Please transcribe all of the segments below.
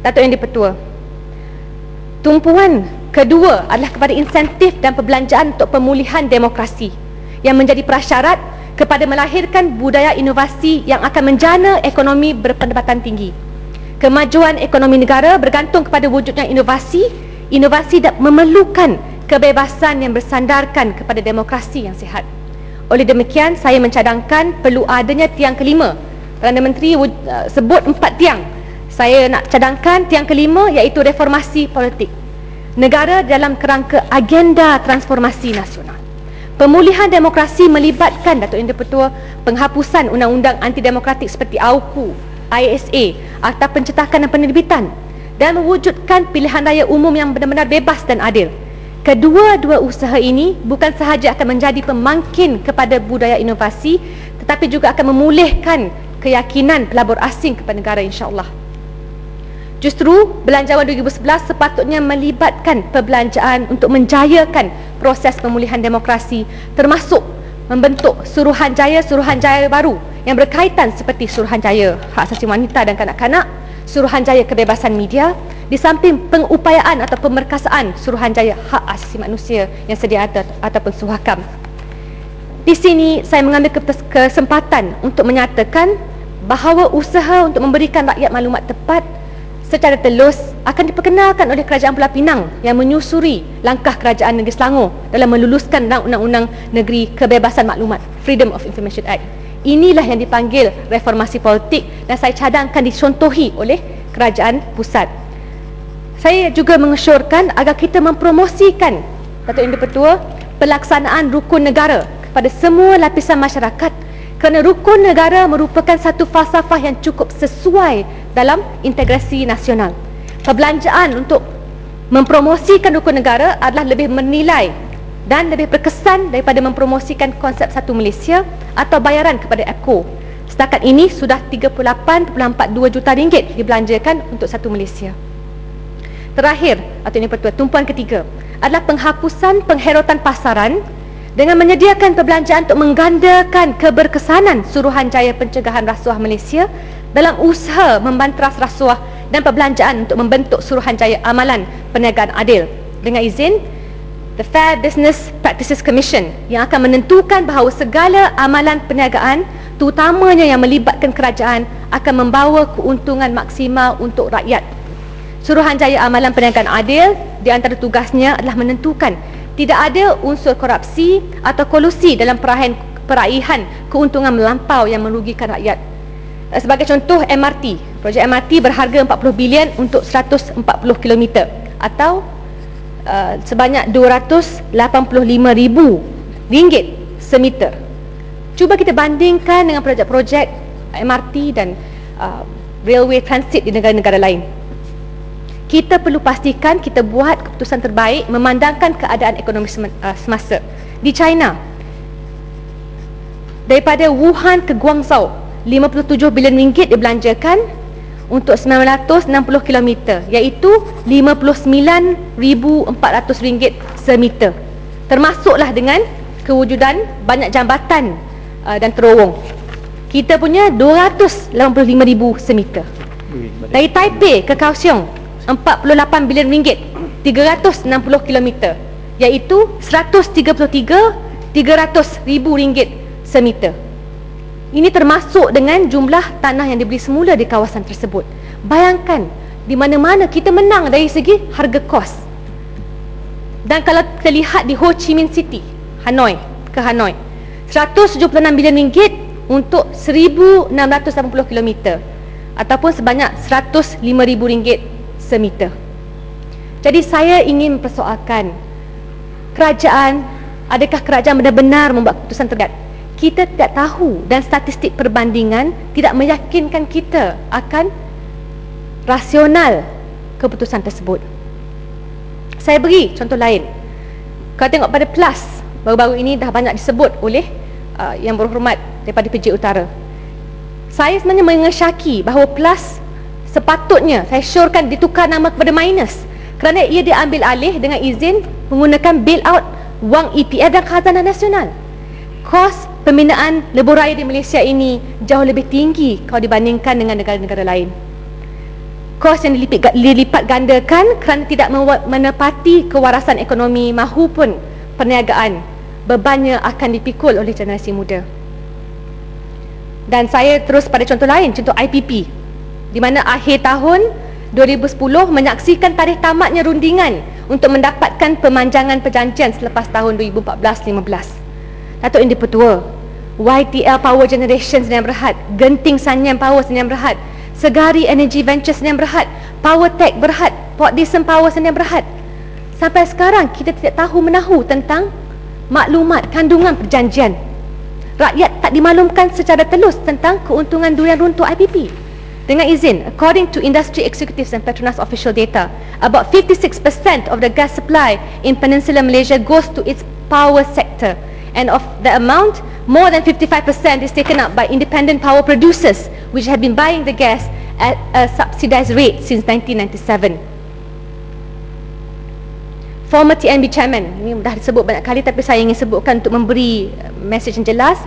Datuk Yang di-Pertua, tumpuan kedua adalah kepada insentif dan perbelanjaan untuk pemulihan demokrasi yang menjadi prasyarat kepada melahirkan budaya inovasi yang akan menjana ekonomi berpendapatan tinggi. Kemajuan ekonomi negara bergantung kepada wujudnya inovasi. Inovasi memerlukan kebebasan yang bersandarkan kepada demokrasi yang sihat. Oleh demikian, saya mencadangkan perlu adanya tiang kelima. Perdana Menteri sebut 4 tiang. Saya nak cadangkan tiang kelima, iaitu reformasi politik negara dalam kerangka agenda transformasi nasional. Pemulihan demokrasi melibatkan, Datuk Yang di-Pertua, penghapusan undang-undang anti-demokratik seperti AUKU, ISA atau pencetakan dan penerbitan, dan mewujudkan pilihan raya umum yang benar-benar bebas dan adil. Kedua-dua usaha ini bukan sahaja akan menjadi pemangkin kepada budaya inovasi, tetapi juga akan memulihkan keyakinan pelabur asing kepada negara, insya-Allah. Justru Belanjawan 2011 sepatutnya melibatkan perbelanjaan untuk menjayakan proses pemulihan demokrasi, termasuk membentuk Suruhanjaya baru yang berkaitan seperti Suruhanjaya Hak Asasi Wanita dan Kanak-kanak, Suruhanjaya Kebebasan Media, di samping pengupayaan atau pemerkasaan Suruhanjaya Hak Asasi Manusia yang sedia ada ataupun Suhakam. Di sini saya mengambil kesempatan untuk menyatakan bahawa usaha untuk memberikan rakyat maklumat tepat secara telus akan diperkenalkan oleh Kerajaan Pulau Pinang yang menyusuri langkah Kerajaan Negeri Selangor dalam meluluskan Undang-Undang Negeri Kebebasan Maklumat, Freedom of Information Act. Inilah yang dipanggil reformasi politik dan saya cadangkan dicontohi oleh Kerajaan Pusat. Saya juga mengesyorkan agar kita mempromosikan, Datuk Yang di-Pertua, pelaksanaan rukun negara kepada semua lapisan masyarakat, kerana rukun negara merupakan satu falsafah yang cukup sesuai dalam integrasi nasional. Perbelanjaan untuk mempromosikan rukun negara adalah lebih bernilai dan lebih berkesan daripada mempromosikan konsep satu Malaysia atau bayaran kepada APCO. Setakat ini sudah 38.42 juta ringgit dibelanjakan untuk satu Malaysia. Terakhir, atau ini pertua, tumpuan ketiga adalah penghapusan pengherotan pasaran dengan menyediakan perbelanjaan untuk menggandakan keberkesanan Suruhanjaya Pencegahan Rasuah Malaysia dalam usaha membantras rasuah dan perbelanjaan untuk membentuk Suruhanjaya Amalan Perniagaan Adil. Dengan izin, The Fair Business Practices Commission yang akan menentukan bahawa segala amalan perniagaan, terutamanya yang melibatkan kerajaan, akan membawa keuntungan maksimal untuk rakyat. Suruhanjaya Amalan Perniagaan Adil di antara tugasnya adalah menentukan tidak ada unsur korupsi atau kolusi dalam peraihan keuntungan melampau yang merugikan rakyat. Sebagai contoh, MRT, projek MRT berharga 40 bilion untuk 140 km atau sebanyak RM285,000 semeter. Cuba kita bandingkan dengan projek-projek MRT dan railway transit di negara-negara lain. Kita perlu pastikan kita buat keputusan terbaik memandangkan keadaan ekonomi semasa. Di China, daripada Wuhan ke Guangzhou, 57 bilion ringgit dibelanjakan untuk 960 km, iaitu RM59,400 semeter. Termasuklah dengan kewujudan banyak jambatan dan terowong. Kita punya 285,000 semeter. Dari Taipei ke Kaohsiung, 48 bilion ringgit, 360 km, iaitu 133,300,000 ringgit semeter. Ini termasuk dengan jumlah tanah yang dibeli semula di kawasan tersebut. Bayangkan, di mana-mana kita menang dari segi harga kos. Dan kalau kita lihat di Ho Chi Minh City, Hanoi, 176 bilion ringgit untuk 1,680 km ataupun sebanyak 105,000 ringgit semeter. Jadi saya ingin mempersoalkan kerajaan, adakah kerajaan benar-benar membuat keputusan terdekat? Kita tidak tahu dan statistik perbandingan tidak meyakinkan kita akan rasional keputusan tersebut. Saya beri contoh lain. Kalau tengok pada PLAS, baru-baru ini dah banyak disebut oleh yang berhormat daripada PJ Utara. Saya sebenarnya mengesyaki bahawa PLAS sepatutnya, saya syorkan, ditukar nama kepada minus, kerana ia diambil alih dengan izin menggunakan bailout wang EPF dan Khazanah Nasional. Kos pembinaan lebuh raya di Malaysia ini jauh lebih tinggi kalau dibandingkan dengan negara-negara lain. kos yang dilipat gandakan kerana tidak menepati kewarasan ekonomi mahupun perniagaan, bebannya akan dipikul oleh generasi muda. Dan saya terus pada contoh lain, contoh IPP, di mana akhir tahun 2010 menyaksikan tarikh tamatnya rundingan untuk mendapatkan pemanjangan perjanjian selepas tahun 2014-15. Datuk Yang di-Pertua, YTL Power Generation Sdn Bhd, Genting Sanyang Power Sdn Bhd, Segari Energy Ventures Sdn Bhd, Power Tech Berhad, Port Dickson Power Sdn Bhd. Sampai sekarang kita tidak tahu menahu tentang maklumat kandungan perjanjian. Rakyat tak dimaklumkan secara telus tentang keuntungan durian runtuh IPP. Dengan izin, according to Industry Executives and Petronas official data, about 56% of the gas supply in Peninsular Malaysia goes to its power sector, and of the amount, more than 55% is taken up by independent power producers, which have been buying the gas at a subsidized rate since 1997. Former TNB Chairman, ini dah disebut banyak kali tapi saya ingin sebutkan untuk memberi message yang jelas.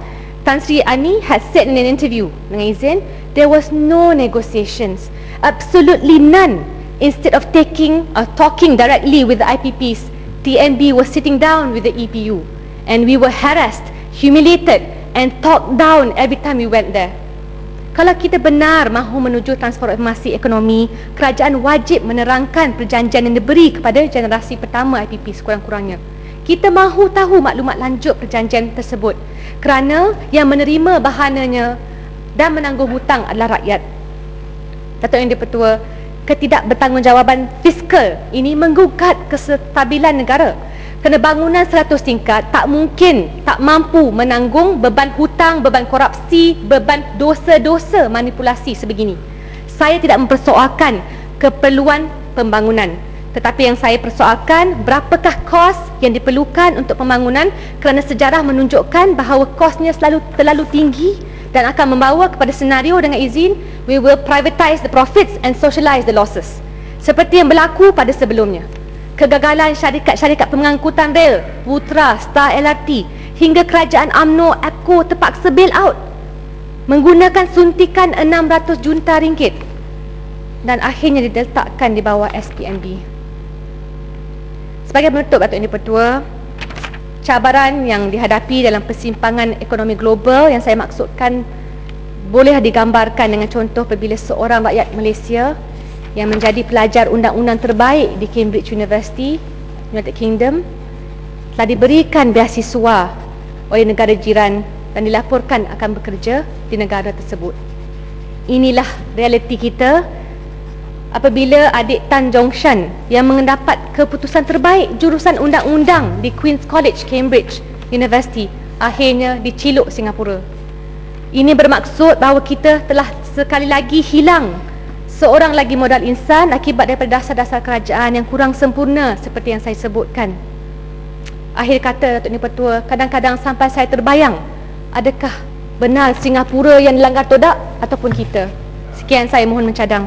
Tan Sri Ani had said in an interview, dengan izin, there was no negotiations, absolutely none. Instead of talking directly with the IPPs, TNB was sitting down with the EPU, and we were harassed, humiliated and talked down every time we went there. Kalau kita benar mahu menuju transformasi ekonomi, kerajaan wajib menerangkan perjanjian yang diberi kepada generasi pertama IPP sekurang-kurangnya. Kita mahu tahu maklumat lanjut perjanjian tersebut, kerana yang menerima bahananya dan menanggung hutang adalah rakyat. Datuk Yang di-Pertua, ketidakbertanggungjawaban fiskal ini menggugat kestabilan negara. Kerana bangunan 100 tingkat tak mungkin, tak mampu menanggung beban hutang, beban korupsi, beban dosa-dosa manipulasi sebegini. Saya tidak mempersoalkan keperluan pembangunan, tetapi yang saya persoalkan, berapakah kos yang diperlukan untuk pembangunan, kerana sejarah menunjukkan bahawa kosnya terlalu tinggi dan akan membawa kepada senario dengan izin, we will privatize the profits and socialize the losses, seperti yang berlaku pada sebelumnya. Kegagalan syarikat-syarikat pengangkutan rel, Putra, Star LRT, hingga kerajaan UMNO, APCO terpaksa bail out menggunakan suntikan 600 juta ringgit dan akhirnya diletakkan di bawah SPNB. Sebagai penutup, Datuk Yang di-Pertua, cabaran yang dihadapi dalam persimpangan ekonomi global yang saya maksudkan boleh digambarkan dengan contoh apabila seorang rakyat Malaysia yang menjadi pelajar undang-undang terbaik di Cambridge University, United Kingdom, telah diberikan beasiswa oleh negara jiran dan dilaporkan akan bekerja di negara tersebut. Inilah realiti kita apabila adik Tan Jong Shan yang mendapat keputusan terbaik jurusan undang-undang di Queen's College, Cambridge University, akhirnya diciluk Singapura. Ini bermaksud bahawa kita telah sekali lagi hilang seorang lagi modal insan akibat daripada dasar-dasar kerajaan yang kurang sempurna seperti yang saya sebutkan. Akhir kata, Datuk Yang di-Pertua, kadang-kadang sampai saya terbayang, adakah benar Singapura yang dilanggar todak ataupun kita? Sekian, saya mohon mencadang.